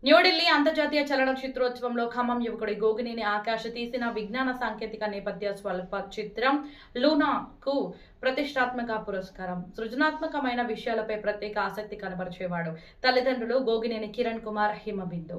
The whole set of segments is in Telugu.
న్యూఢిల్లీ అంతర్జాతీయ చలనచిత్రోత్సవంలో ఖమ్మం యువకుడి గోగినేని ఆకాష్ తీసిన విజ్ఞాన సాంకేతిక నేపథ్య స్వల్ప చిత్రం లూనాకు ప్రతిష్టాత్మక పురస్కారం. సృజనాత్మకమైన విషయాలపై ప్రత్యేక ఆసక్తి కనబరిచేవాడు. తల్లిదండ్రులు గోగినేని కిరణ్ కుమార్, హిమబిందు.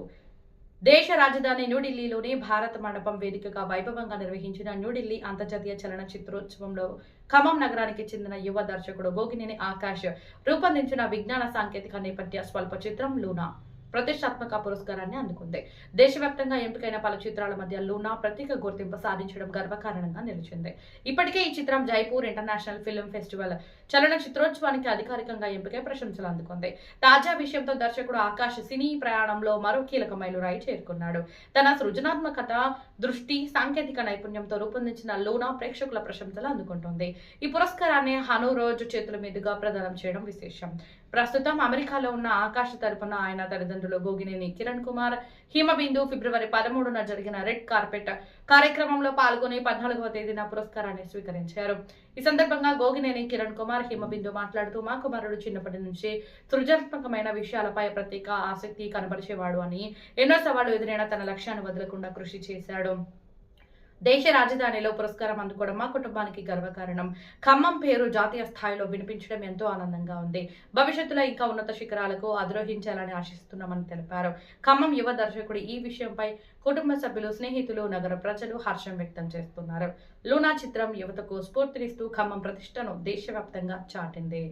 దేశ రాజధాని న్యూఢిల్లీలోని భారత మండపం వేదికగా వైభవంగా నిర్వహించిన న్యూఢిల్లీ అంతర్జాతీయ చలనచిత్రోత్సవంలో ఖమ్మం నగరానికి చెందిన యువ దర్శకుడు గోగినేని ఆకాష్ రూపొందించిన విజ్ఞాన సాంకేతిక నేపథ్య స్వల్ప చిత్రం లూనా ప్రతిష్టాత్మక పురస్కారాన్ని అందుకుంది. దేశవ్యాప్తంగా ఎంపికైన పలు చిత్రాల మధ్య లూనా ప్రత్యేక గుర్తింపు సాధించడం గర్వకారణంగా నిలిచింది. ఇప్పటికే ఈ చిత్రం జైపూర్ ఇంటర్నేషనల్ ఫిల్మ్ ఫెస్టివల్ చలనచిత్రోత్సవానికి అధికారికంగా ఎంపికై ప్రశంసలు అందుకుంది. తాజా విషయంతో దర్శకుడు ఆకాష్ సినీ ప్రయాణంలో మరో కీలక మైలురాయి చేరుకున్నాడు. తన సృజనాత్మకత, దృష్టి, సాంకేతిక నైపుణ్యంతో రూపొందించిన లూనా ప్రేక్షకుల ప్రశంసలు అందుకుంటుంది. ఈ పురస్కారాన్ని హను రోజు చేతుల మీదుగా ప్రదానం చేయడం విశేషం. ప్రస్తుతం అమెరికాలో ఉన్న ఆకాష్ తరపున ఆయన తల్లిదండ్రులు గోగినేని కిరణ్ కుమార్, హిమబిందు ఫిబ్రవరి 13న జరిగిన రెడ్ కార్పెట్ కార్యక్రమంలో పాల్గొని 14వ తేదీన పురస్కారాన్ని స్వీకరించారు. ఈ సందర్భంగా గోగినేని కిరణ్ కుమార్, హిమబిందు మాట్లాడుతూ, మా కుమారుడు చిన్నప్పటి నుంచి సృజనాత్మకమైన విషయాలపై ప్రత్యేక ఆసక్తి కనబరిచేవాడు అని, ఎన్నో సవాళ్లు ఎదురైనా తన లక్ష్యాన్ని వదలకుండా కృషి చేశాడు. దేశ రాజధానిలో పురస్కారం అందుకోవడం మా కుటుంబానికి గర్వకారణం. ఖమ్మం పేరు జాతీయ స్థాయిలో వినిపించడం ఎంతో ఆనందంగా ఉంది. భవిష్యత్తులో ఇంకా ఉన్నత శిఖరాలకు అధిరోహించాలని ఆశిస్తున్నామని తెలిపారు. ఖమ్మం యువ దర్శకుడి ఈ విషయంపై కుటుంబ సభ్యులు, స్నేహితులు, నగర ప్రజలు హర్షం వ్యక్తం చేస్తున్నారు. లూనా చిత్రం యువతకు స్ఫూర్తినిస్తూ ఖమ్మం ప్రతిష్టను దేశవ్యాప్తంగా చాటింది.